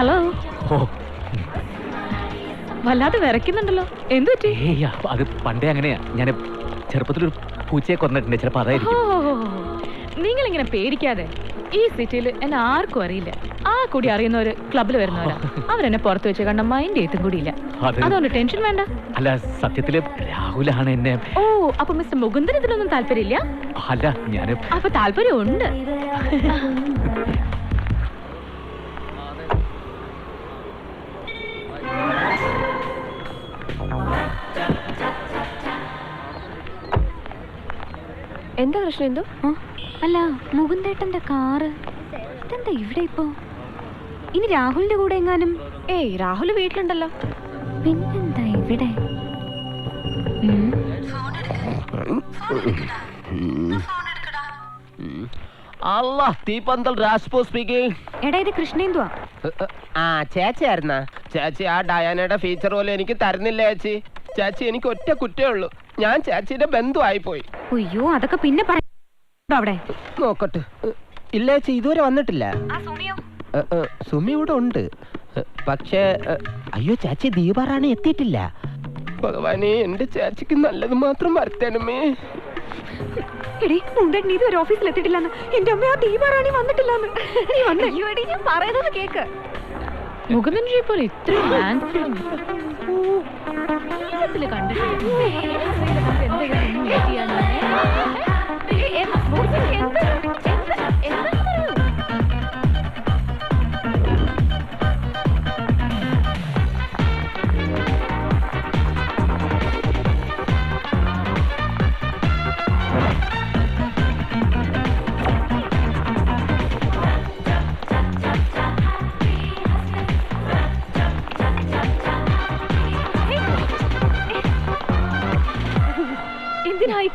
Hello. ഓ, വല്ലാതെ വിറയ്ക്കുന്നുണ്ടല്ലോ, എന്തു പറ്റി? അത് പണ്ടേ അങ്ങനെയാ. ഞാൻ ചെറുപ്പത്തിലൊരു പൂച്ചയെ കൊന്നിട്ടുണ്ട്, ചിലപ്പോ അതായിരിക്കും. നിങ്ങൾ ഇങ്ങനെ പേടിക്കാതെ. ഈ സിറ്റിയിൽ എന്നെ ആർക്കും അറിയില്ല. ആ കൂടി അറിയുന്നവര് ക്ലബിൽ വരുന്നവരാ. അവരെന്നെ പുറത്ത് വെച്ച് കണ്ട മൈൻഡ് ചെയ്തും കൂടിയില്ല. അതുകൊണ്ട് ടെൻഷൻ വേണ്ട. അല്ല, സത്യത്തില് രാഹുലാണ് എന്നെ. ഓ, അപ്പൊ മിസ്റ്റർ മുകുന്ദൻ ഇതിലൊന്നും താല്പര്യമില്ല? അല്ല, ഞാന് അപ്പൊ താല്പര്യം ഉണ്ട്. എന്താ പ്രശ്നം? എന്തോ അല്ല, മുകുന്ദേട്ടന്റെ കാറ് ഇതെന്താ ഇവിടെ ഇപ്പോ? ഇനി രാഹുലിന്റെ കൂടെ എങ്ങാനും? ഏയ്, രാഹുൽ വീട്ടിലുണ്ടല്ലോ. പിന്നെന്താ ഇവിടെ? എടാ, ഇത് കൃഷ്ണേന്ദുവാ. ആ, ചേച്ചിയായിരുന്നാ? ചേച്ചി ആ ഡയാനയുടെ ഫീച്ചർ പോലും എനിക്ക് തരുന്നില്ല ചേച്ചി. ചേച്ചി എനിക്ക് ഒറ്റ കുറ്റേ ഉള്ളൂ, ഞാൻ ചേച്ചിയുടെ ബന്ധുവായി പോയി. അയ്യോ, അതൊക്കെ പിന്നെ അവിടെ നോക്കട്ടെ. ഇല്ല ചേച്ചി, ഇതുവരെ വന്നിട്ടില്ല. സുമി ഇവിടെ ഉണ്ട്, പക്ഷേ അയ്യോ ചേച്ചി, ദീപാറാണി എത്തിയിട്ടില്ല. ഭഗവാനെ, എന്റെ ചേച്ചിക്ക് നല്ലത് മാത്രം വരുത്തണമേ. എടീ, മുകുന്ദേട്ടൻ ഇതുവരെ ഓഫീസിൽ എത്തിയിട്ടില്ലെന്ന്. എന്റെ അമ്മ, ആ ദീപാറാണി വന്നിട്ടില്ലെന്ന്. നീ വന്നേ. അയ്യോ എടീ, ഞാൻ പറയുന്നത് കേക്ക്. മുകുന്ദൻ പോലെ ഇത്രയും ഹാൻഡ്സം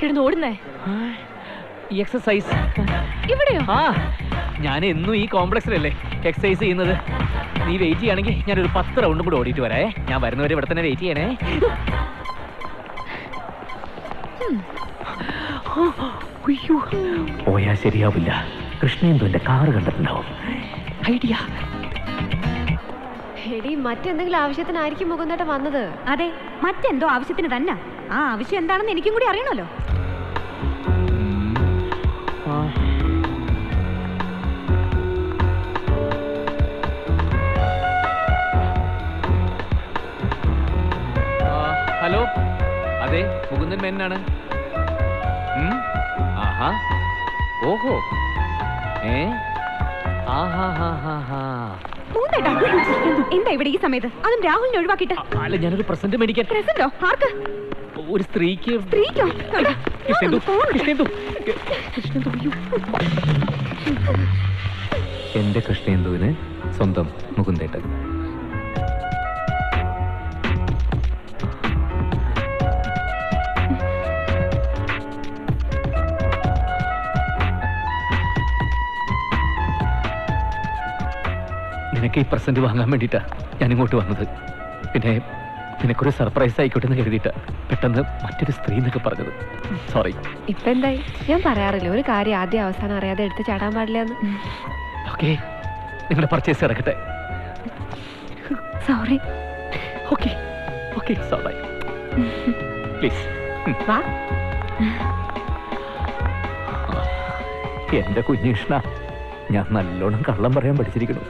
കിടന്ന് ഓടുന്നേ? എക്സസൈസ്. ഇവിടെയോ? ആ, ഞാൻ എന്നും ഈ കോംപ്ലക്സിലല്ലേ എക്സസൈസ് ചെയ്യുന്നത്. നീ വെയിറ്റ് ചെയ്യുകയാണെങ്കിൽ ഞാനൊരു 10 റൗണ്ടും കൂടെ ഓടിയിട്ട് വരേ. ഞാൻ വരുന്നവരെ ഇവിടെ തന്നെ വെയിറ്റ് ചെയ്യണേ. പോയാ ശരിയാവില്ല. കൃഷ്ണേന്ദുവിന്റെ കാറ് കണ്ടിട്ടുണ്ടാവും. ഐഡിയ. എടി, മറ്റെന്തെങ്കിലും ആവശ്യത്തിനായിരിക്കും മുകുന്ദേട്ടൻ വന്നത്. അതെ, മറ്റെന്തോ ആവശ്യത്തിന് തന്നെ. ആ ആവശ്യം എന്താണെന്ന് എനിക്കും കൂടി അറിയണമല്ലോ. ഹലോ, അതെ, മുകുന്ദൻ മേനനാണ്. ആഹാ, ഓഹോ, എന്താ ഇവിടെ ഈ സമയത്ത്? അതും രാഹുലിനെ ഒഴിവാക്കിട്ട്? അല്ല, ഞാനൊരു പ്രസന്റ് മേടിക്കാൻ. പ്രസന്റോ? ആർക്ക്? ഒരു സ്ത്രീക്ക്. സ്ത്രീക്കോ? എന്റെ കൃഷ്ണേന്ദുവിന് സ്വന്തം മുകുന്ദേട്ടൻ. നിനക്ക് ഈ പ്രസന്റ് വാങ്ങാൻ വേണ്ടിയിട്ടാ ഞാൻ ഇങ്ങോട്ട് വന്നത്. പിന്നെ നിനക്കൊരു സർപ്രൈസ് ആയിക്കോട്ടെ എന്ന് കരുതിയിട്ടാ പെട്ടെന്ന് മറ്റൊരു സ്ത്രീ എന്നൊക്കെ പറഞ്ഞത്. സോറി. ഇപ്പൊ എന്തായി? ഞാൻ പറയാറില്ല, ഒരു കാര്യം ആദ്യം അവസാനം അറിയാതെ എടുത്ത് ചാടാൻ പാടില്ല എന്ന്. ഓക്കെ, നിങ്ങളുടെ പർച്ചേസ് ഇറക്കട്ടെ. Sorry. Okay okay, sorry. Please. എന്റെ കുഞ്ഞിഷ്ണ, ഞാൻ നല്ലോണം കള്ളം പറയാൻ പഠിച്ചിരിക്കുന്നു.